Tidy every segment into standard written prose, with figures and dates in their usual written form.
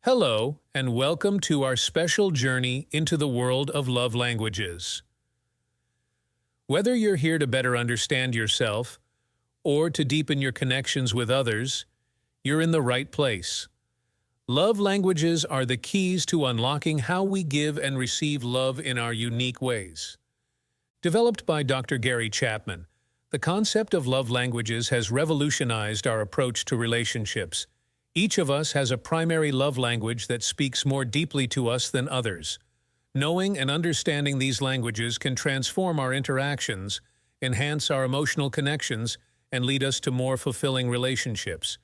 Hello, and welcome to our special journey into the world of love languages. Whether you're here to better understand yourself or to deepen your connections with others, you're in the right place. Love languages are the keys to unlocking how we give and receive love in our unique ways. Developed by Dr. Gary Chapman, the concept of love languages has revolutionized our approach to relationships. Each of us has a primary love language that speaks more deeply to us than others. Knowing and understanding these languages can transform our interactions, enhance our emotional connections, and lead us to more fulfilling relationships.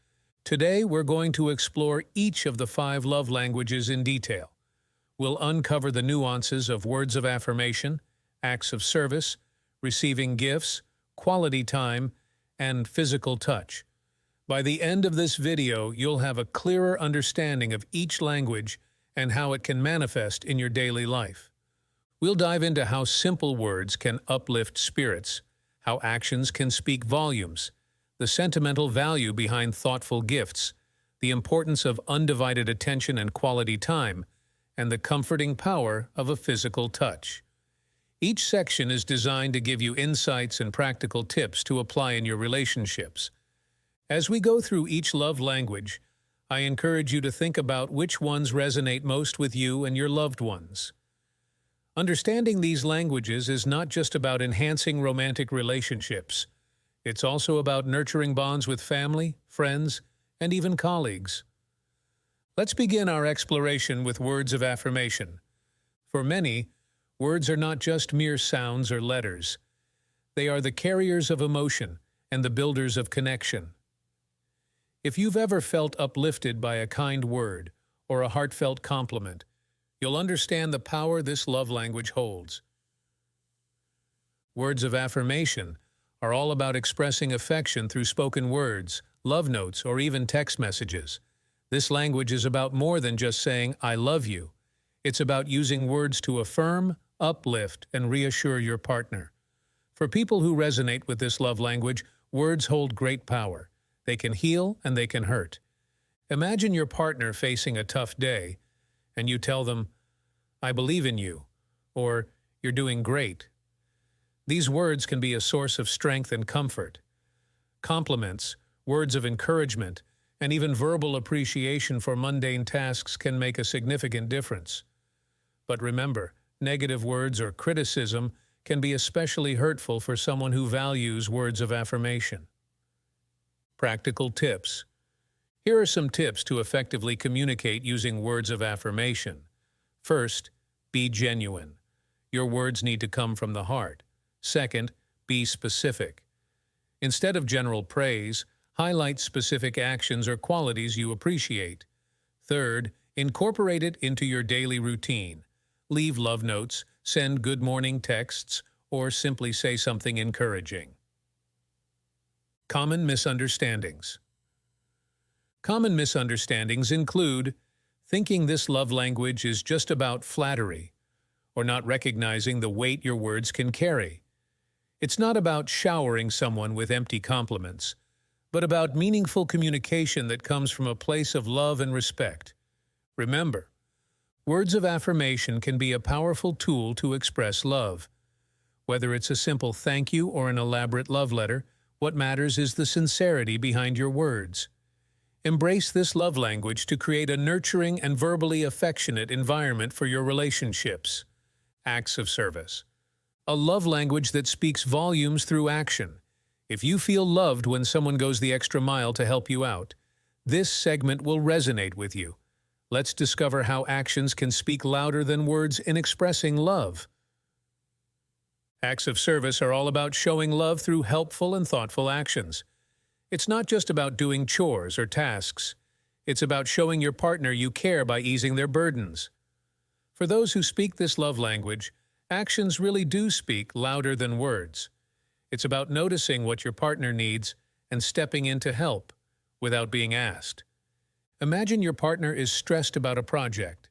Today, we're going to explore each of the 5 love languages in detail. We'll uncover the nuances of words of affirmation, acts of service, receiving gifts, quality time, and physical touch. By the end of this video, you'll have a clearer understanding of each language and how it can manifest in your daily life. We'll dive into how simple words can uplift spirits, how actions can speak volumes, the sentimental value behind thoughtful gifts, the importance of undivided attention and quality time, and the comforting power of a physical touch. Each section is designed to give you insights and practical tips to apply in your relationships. As we go through each love language, I encourage you to think about which ones resonate most with you and your loved ones. Understanding these languages is not just about enhancing romantic relationships. It's also about nurturing bonds with family, friends, and even colleagues. Let's begin our exploration with words of affirmation. For many, words are not just mere sounds or letters. They are the carriers of emotion and the builders of connection. If you've ever felt uplifted by a kind word or a heartfelt compliment, you'll understand the power this love language holds. Words of affirmation are all about expressing affection through spoken words, love notes, or even text messages. This language is about more than just saying, "I love you." It's about using words to affirm, uplift, and reassure your partner. For people who resonate with this love language, words hold great power. They can heal and they can hurt. Imagine your partner facing a tough day, and you tell them, "I believe in you," or "You're doing great." These words can be a source of strength and comfort. Compliments, words of encouragement, and even verbal appreciation for mundane tasks can make a significant difference. But remember, negative words or criticism can be especially hurtful for someone who values words of affirmation. Practical tips. Here are some tips to effectively communicate using words of affirmation. First, be genuine. Your words need to come from the heart. Second, be specific. Instead of general praise, highlight specific actions or qualities you appreciate. Third, incorporate it into your daily routine. Leave love notes, send good morning texts, or simply say something encouraging. Common misunderstandings. Common misunderstandings include thinking this love language is just about flattery, or not recognizing the weight your words can carry. It's not about showering someone with empty compliments, but about meaningful communication that comes from a place of love and respect. Remember, words of affirmation can be a powerful tool to express love. Whether it's a simple thank you or an elaborate love letter, what matters is the sincerity behind your words. Embrace this love language to create a nurturing and verbally affectionate environment for your relationships. Acts of service. A love language that speaks volumes through action. If you feel loved when someone goes the extra mile to help you out, this segment will resonate with you. Let's discover how actions can speak louder than words in expressing love. Acts of service are all about showing love through helpful and thoughtful actions. It's not just about doing chores or tasks. It's about showing your partner you care by easing their burdens. For those who speak this love language, actions really do speak louder than words. It's about noticing what your partner needs and stepping in to help without being asked. Imagine your partner is stressed about a project.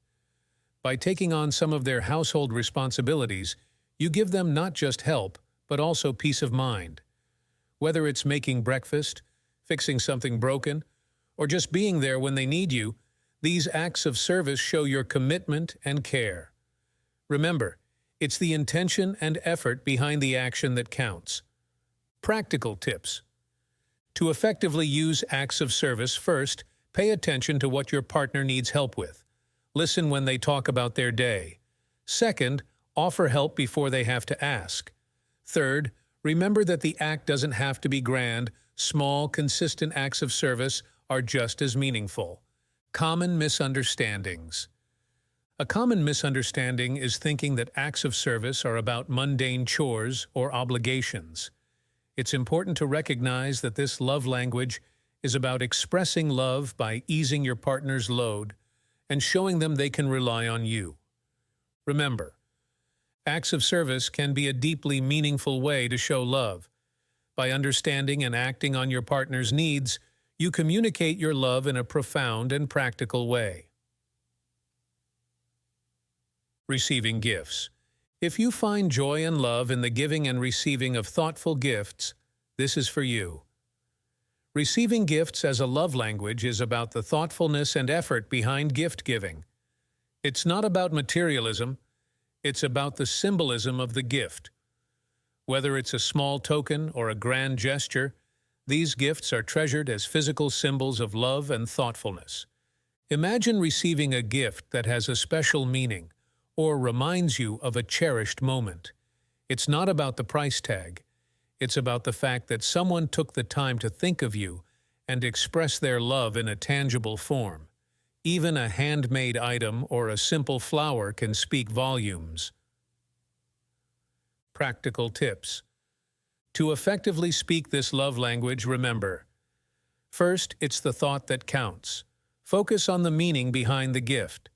By taking on some of their household responsibilities, you give them not just help, but also peace of mind. Whether it's making breakfast, fixing something broken, or just being there when they need you, These acts of service show your commitment and care. Remember, it's the intention and effort behind the action that counts. Practical tips. To effectively use acts of service, first, pay attention to what your partner needs help with. Listen when they talk about their day. Second, offer help before they have to ask. Third, remember that the act doesn't have to be grand. Small, consistent acts of service are just as meaningful. Common misunderstandings. A common misunderstanding is thinking that acts of service are about mundane chores or obligations. It's important to recognize that this love language is about expressing love by easing your partner's load and showing them they can rely on you. Remember, acts of service can be a deeply meaningful way to show love. By understanding and acting on your partner's needs, you communicate your love in a profound and practical way. Receiving gifts. If you find joy and love in the giving and receiving of thoughtful gifts, this is for you. Receiving gifts as a love language is about the thoughtfulness and effort behind gift giving. It's not about materialism, it's about the symbolism of the gift. Whether it's a small token or a grand gesture, these gifts are treasured as physical symbols of love and thoughtfulness. Imagine receiving a gift that has a special meaning or reminds you of a cherished moment. It's not about the price tag. It's about the fact that someone took the time to think of you and express their love in a tangible form. Even a handmade item or a simple flower can speak volumes. Practical tips. To effectively speak this love language, remember. First, it's the thought that counts. Focus on the meaning behind the gift.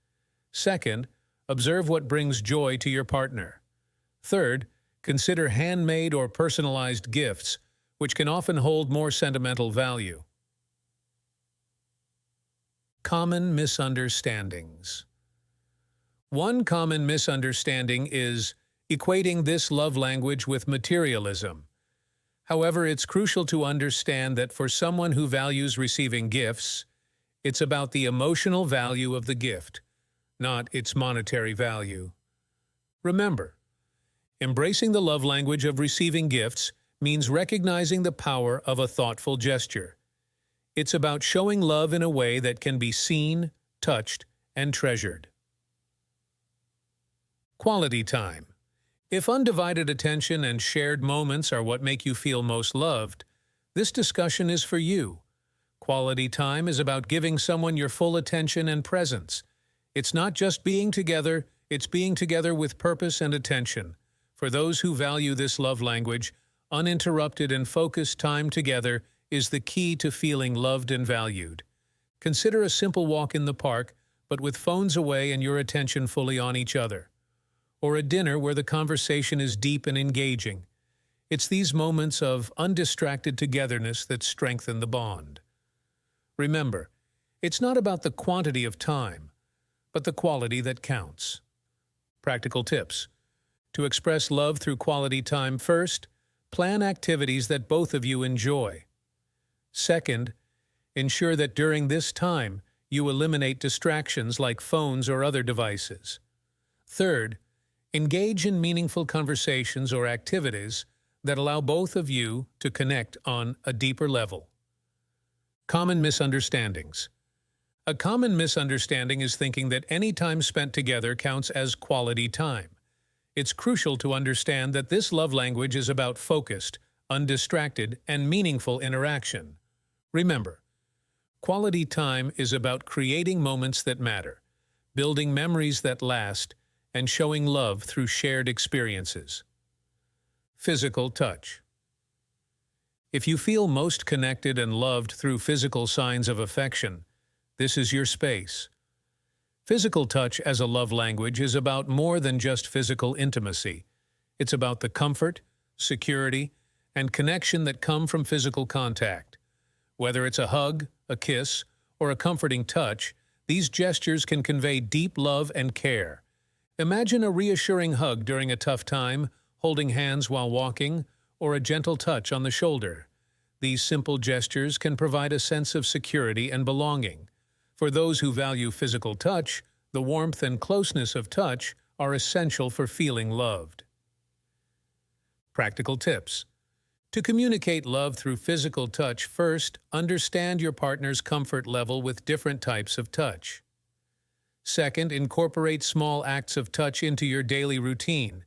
Second, observe what brings joy to your partner. Third, consider handmade or personalized gifts, which can often hold more sentimental value. Common misunderstandings. One common misunderstanding is equating this love language with materialism. However, it's crucial to understand that for someone who values receiving gifts, it's about the emotional value of the gift, not its monetary value. Remember, embracing the love language of receiving gifts means recognizing the power of a thoughtful gesture. It's about showing love in a way that can be seen, touched, and treasured. Quality time. If undivided attention and shared moments are what make you feel most loved, this discussion is for you. Quality time is about giving someone your full attention and presence. It's not just being together, it's being together with purpose and attention. For those who value this love language, uninterrupted and focused time together is the key to feeling loved and valued. Consider a simple walk in the park, but with phones away and your attention fully on each other. Or a dinner where the conversation is deep and engaging. It's these moments of undistracted togetherness that strengthen the bond. Remember, it's not about the quantity of time, but the quality that counts. Practical tips. To express love through quality time, first, plan activities that both of you enjoy. Second, ensure that during this time you eliminate distractions like phones or other devices. Third, engage in meaningful conversations or activities that allow both of you to connect on a deeper level. Common misunderstandings. A common misunderstanding is thinking that any time spent together counts as quality time. It's crucial to understand that this love language is about focused, undistracted, and meaningful interaction. Remember, quality time is about creating moments that matter, building memories that last, and showing love through shared experiences. Physical touch. If you feel most connected and loved through physical signs of affection, this is your space. Physical touch as a love language is about more than just physical intimacy. It's about the comfort, security, and connection that come from physical contact. Whether it's a hug, a kiss, or a comforting touch, these gestures can convey deep love and care. Imagine a reassuring hug during a tough time, holding hands while walking, or a gentle touch on the shoulder. These simple gestures can provide a sense of security and belonging. For those who value physical touch, the warmth and closeness of touch are essential for feeling loved. Practical tips. To communicate love through physical touch, first, understand your partner's comfort level with different types of touch. Second, incorporate small acts of touch into your daily routine,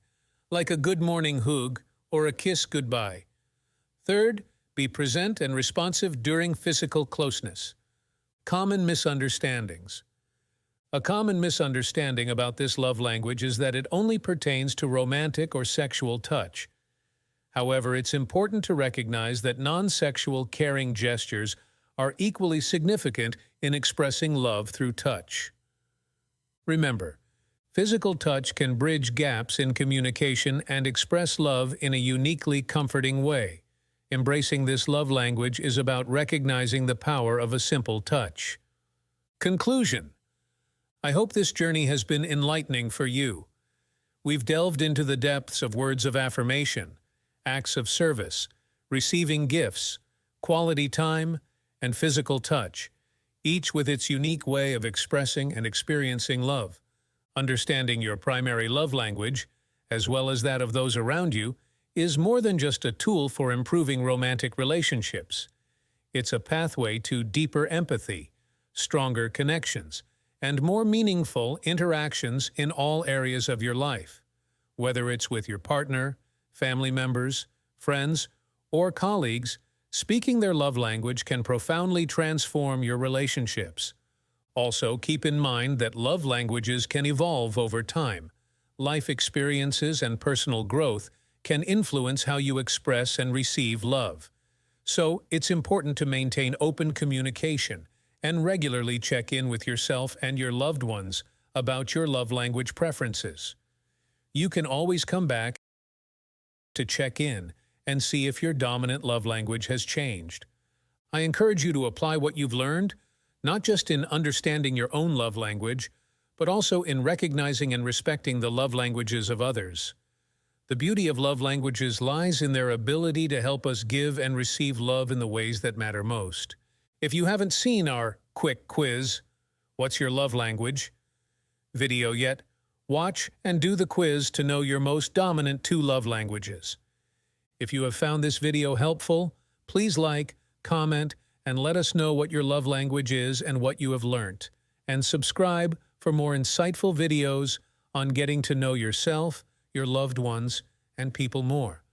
like a good morning hug or a kiss goodbye. Third, be present and responsive during physical closeness. Common misunderstandings. A common misunderstanding about this love language is that it only pertains to romantic or sexual touch. However, it's important to recognize that non-sexual caring gestures are equally significant in expressing love through touch. Remember, physical touch can bridge gaps in communication and express love in a uniquely comforting way. Embracing this love language is about recognizing the power of a simple touch. Conclusion. I hope this journey has been enlightening for you. We've delved into the depths of words of affirmation, acts of service, receiving gifts, quality time, and physical touch, each with its unique way of expressing and experiencing love. Understanding your primary love language, as well as that of those around you, is more than just a tool for improving romantic relationships. It's a pathway to deeper empathy, stronger connections, and more meaningful interactions in all areas of your life. Whether it's with your partner, family members, friends, or colleagues, speaking their love language can profoundly transform your relationships. Also, keep in mind that love languages can evolve over time. Life experiences and personal growth can influence how you express and receive love. So, it's important to maintain open communication and regularly check in with yourself and your loved ones about your love language preferences. You can always come back to check in and see if your dominant love language has changed. I encourage you to apply what you've learned, not just in understanding your own love language, but also in recognizing and respecting the love languages of others. The beauty of love languages lies in their ability to help us give and receive love in the ways that matter most. If you haven't seen our quick quiz, "What's your love language?" video yet, watch and do the quiz to know your most dominant 2 love languages. If you have found this video helpful, please like, comment, and let us know what your love language is and what you have learnt. And subscribe for more insightful videos on getting to know yourself, your loved ones, and people more.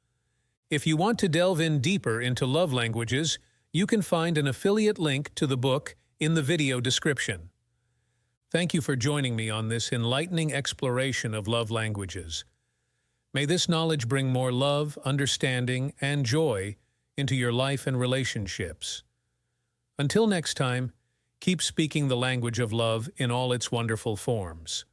If you want to delve in deeper into love languages, you can find an affiliate link to the book in the video description. Thank you for joining me on this enlightening exploration of love languages. May this knowledge bring more love, understanding, and joy into your life and relationships. Until next time, keep speaking the language of love in all its wonderful forms.